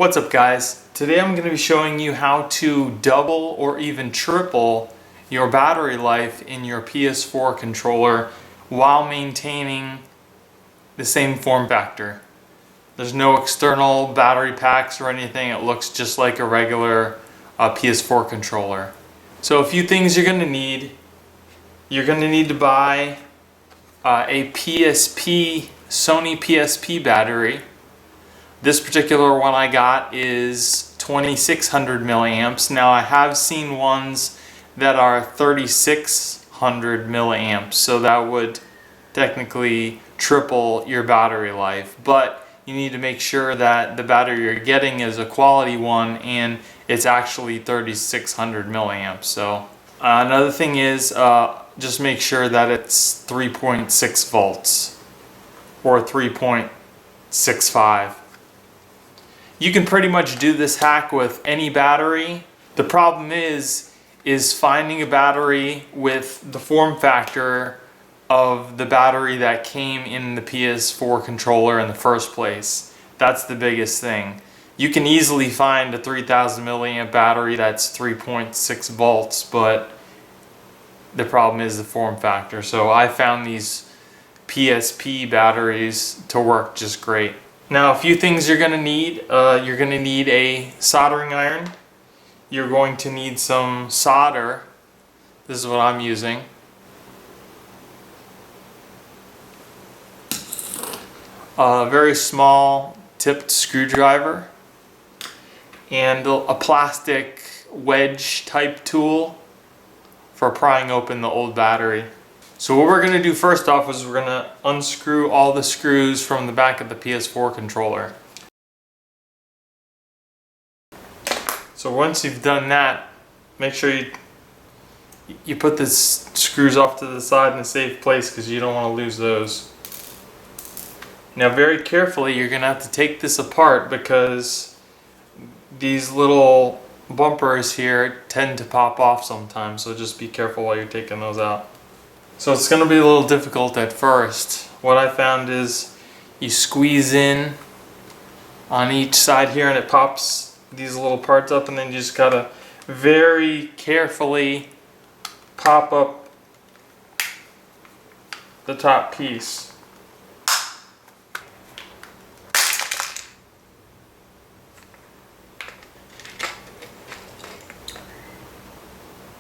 What's up guys? Today I'm going to be showing you how to double or even triple your battery life in your PS4 controller while maintaining the same form factor. There's no external battery packs or anything. It looks just like a regular PS4 controller. So a few things you're going to need. You're going to need to buy a PSP, Sony PSP battery. This particular one I got is 2600 milliamps. Now I have seen ones that are 3600 milliamps, so that would technically triple your battery life. But you need to make sure that the battery you're getting is a quality one and it's actually 3600 milliamps. So another thing is just make sure that it's 3.6 volts or 3.65. You can pretty much do this hack with any battery. The problem is finding a battery with the form factor of the battery that came in the PS4 controller in the first place. That's the biggest thing. You can easily find a 3000 milliamp battery that's 3.6 volts, but the problem is the form factor. So I found these PSP batteries to work just great. Now a few things you're going to need. You're going to need a soldering iron. You're going to need some solder. This is what I'm using. A very small tipped screwdriver and a plastic wedge type tool for prying open the old battery. So what we're going to do first off is we're going to unscrew all the screws from the back of the PS4 controller. So once you've done that, make sure you put the screws off to the side in a safe place because you don't want to lose those. Now very carefully you're going to have to take this apart because these little bumpers here tend to pop off sometimes, so just be careful while you're taking those out. So it's going to be a little difficult at first. What I found is you squeeze in on each side here and it pops these little parts up, and then you just gotta very carefully pop up the top piece.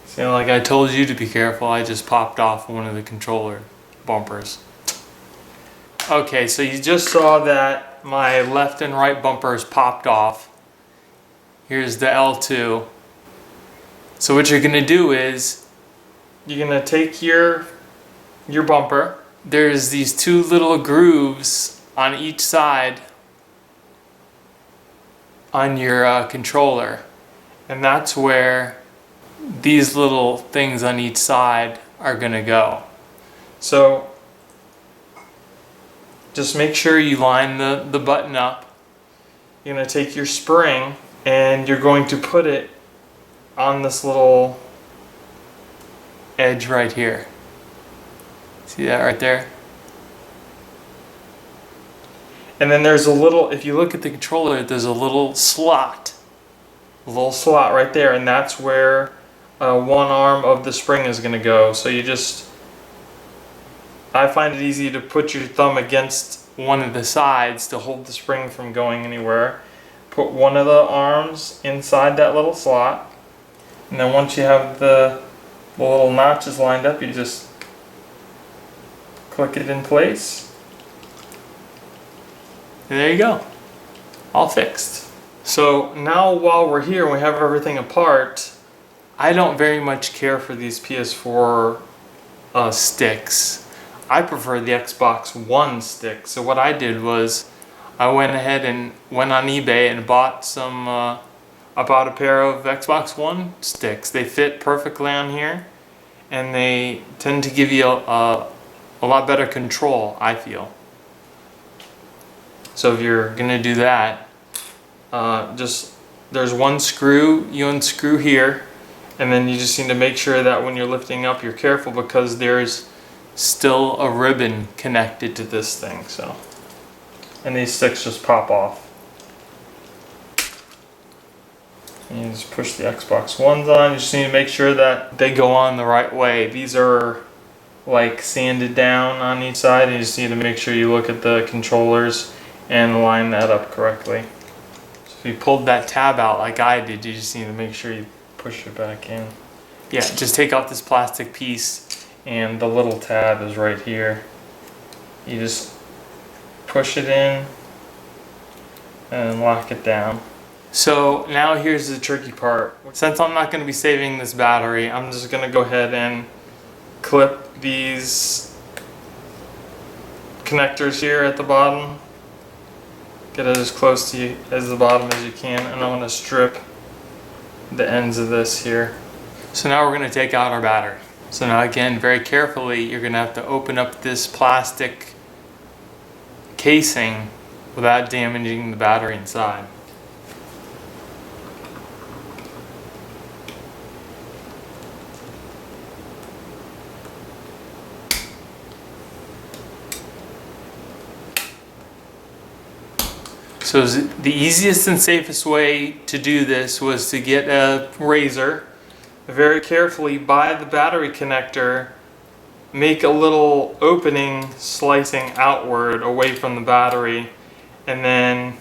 See, like I told you to be careful, I just popped off one of the controller bumpers. Okay, so you just saw that my left and right bumpers popped off. Here's the L2. So what you're going to do is you're going to take your bumper. There's these two little grooves on each side on your controller, and that's where these little things on each side are going to go. So just make sure you line the button up. You're going to take your spring and you're going to put it on this little edge right here. See that right there? And then there's a little, if you look at the controller, there's a little slot right there, and that's where one arm of the spring is going to go. So you just, I find it easy to put your thumb against one of the sides to hold the spring from going anywhere. Put one of the arms inside that little slot, and then once you have the little notches lined up, you just click it in place. And there you go, all fixed. So now while we're here and we have everything apart, I don't very much care for these PS4 sticks. I prefer the Xbox One stick. So what I did was I went ahead and went on eBay and bought some, I bought a pair of Xbox One sticks. They fit perfectly on here and they tend to give you a lot better control, I feel. So if you're gonna do that, there's one screw, you unscrew here, and then you just need to make sure that when you're lifting up you're careful because there's still a ribbon connected to this thing. So, and these sticks just pop off. You just push the Xbox Ones on. You just need to make sure that they go on the right way. These are like sanded down on each side. You just need to make sure you look at the controllers and line that up correctly. So if you pulled that tab out like I did, you just need to make sure you push it back in. Yeah, just take off this plastic piece and the little tab is right here. You just push it in and lock it down. So now here's the tricky part. Since I'm not going to be saving this battery, I'm just going to go ahead and clip these connectors here at the bottom. Get it as close to as the bottom as you can, and I'm going to strip the ends of this here. So now we're going to take out our battery. So now again, very carefully, you're going to have to open up this plastic casing without damaging the battery inside. So the easiest and safest way to do this was to get a razor, very carefully by the battery connector, make a little opening slicing outward away from the battery, and then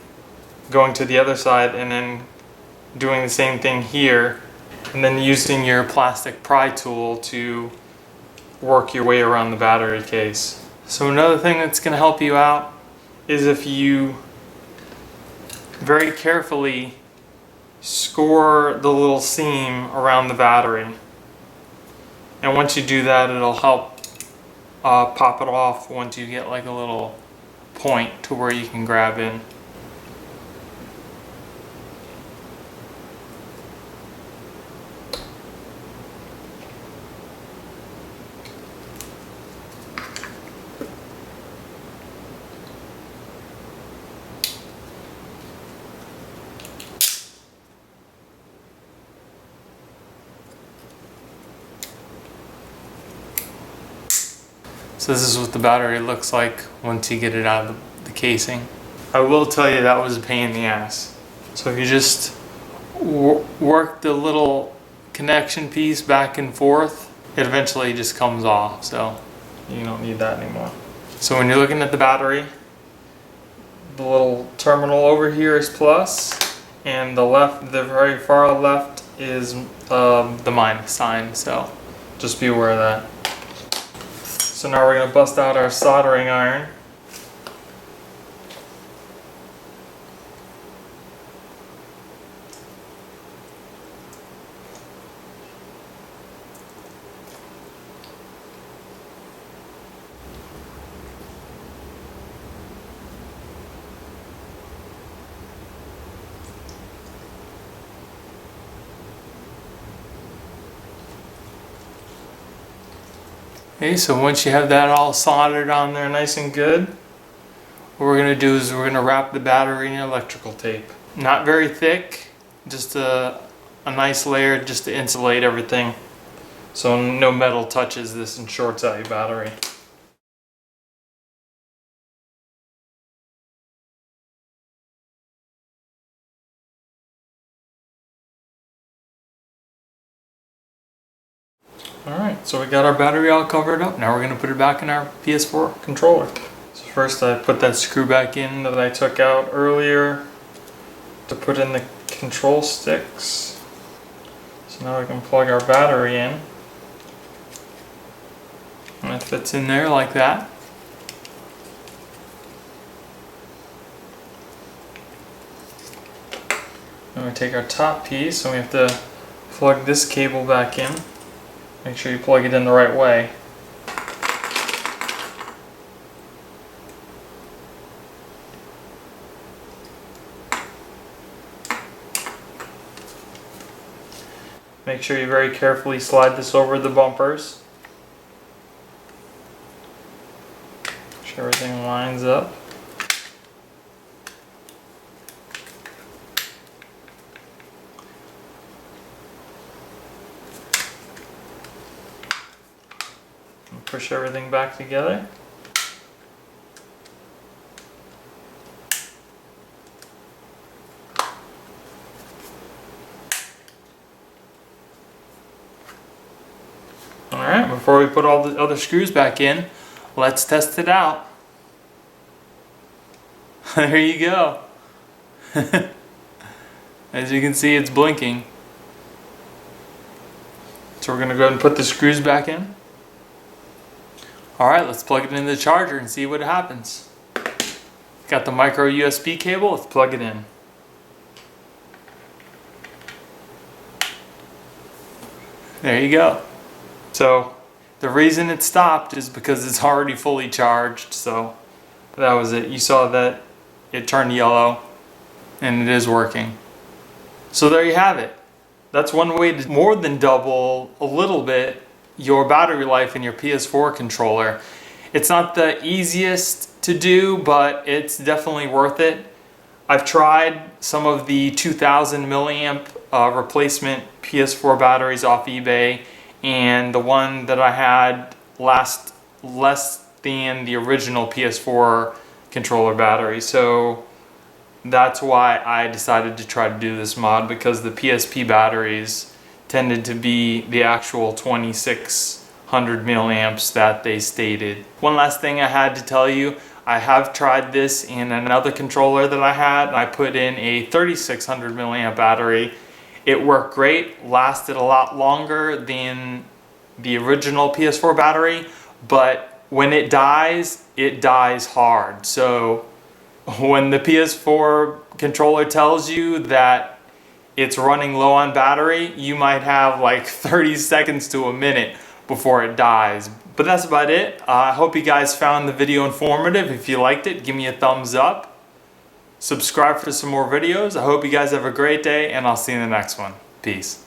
going to the other side and then doing the same thing here, and then using your plastic pry tool to work your way around the battery case. So another thing that's going to help you out is if you very carefully score the little seam around the battery. And once you do that, it'll help pop it off once you get like a little point to where you can grab in. So this is what the battery looks like once you get it out of the casing. I will tell you that was a pain in the ass. So if you just work the little connection piece back and forth, it eventually just comes off, so you don't need that anymore. So when you're looking at the battery, the little terminal over here is plus, and the very far left is the minus sign, so just be aware of that. So now we're going to bust out our soldering iron. Okay, so once you have that all soldered on there nice and good, what we're going to do is we're going to wrap the battery in electrical tape. Not very thick, just a nice layer just to insulate everything so no metal touches this and shorts out your battery. Alright, so we got our battery all covered up. Now we're going to put it back in our PS4 controller. So first I put that screw back in that I took out earlier to put in the control sticks. So now we can plug our battery in. And it fits in there like that. Then we take our top piece and we have to plug this cable back in. Make sure you plug it in the right way. Make sure you very carefully slide this over the bumpers. Make sure everything lines up. Push everything back together. before we put all the other screws back in, let's test it out. There you go. As you can see, it's blinking. So we're going to go ahead and put the screws back in. Alright, let's plug it into the charger and see what happens. Got the micro USB cable, let's plug it in. There you go. So the reason it stopped is because it's already fully charged, so that was it. You saw that it turned yellow and it is working. So there you have it. That's one way to more than double a little bit your battery life in your PS4 controller. It's not the easiest to do, but it's definitely worth it. I've tried some of the 2000 milliamp replacement PS4 batteries off eBay, and the one that I had lasts less than the original PS4 controller battery. So that's why I decided to try to do this mod, because the PSP batteries tended to be the actual 2600 milliamps that they stated. One last thing I had to tell you, I have tried this in another controller that I had. I put in a 3600 milliamp battery. It worked great, lasted a lot longer than the original PS4 battery, but when it dies hard. So when the PS4 controller tells you that it's running low on battery, you might have like 30 seconds to a minute before it dies. But that's about it. I hope you guys found the video informative. If you liked it, give me a thumbs up. Subscribe for some more videos. I hope you guys have a great day, and I'll see you in the next one. Peace.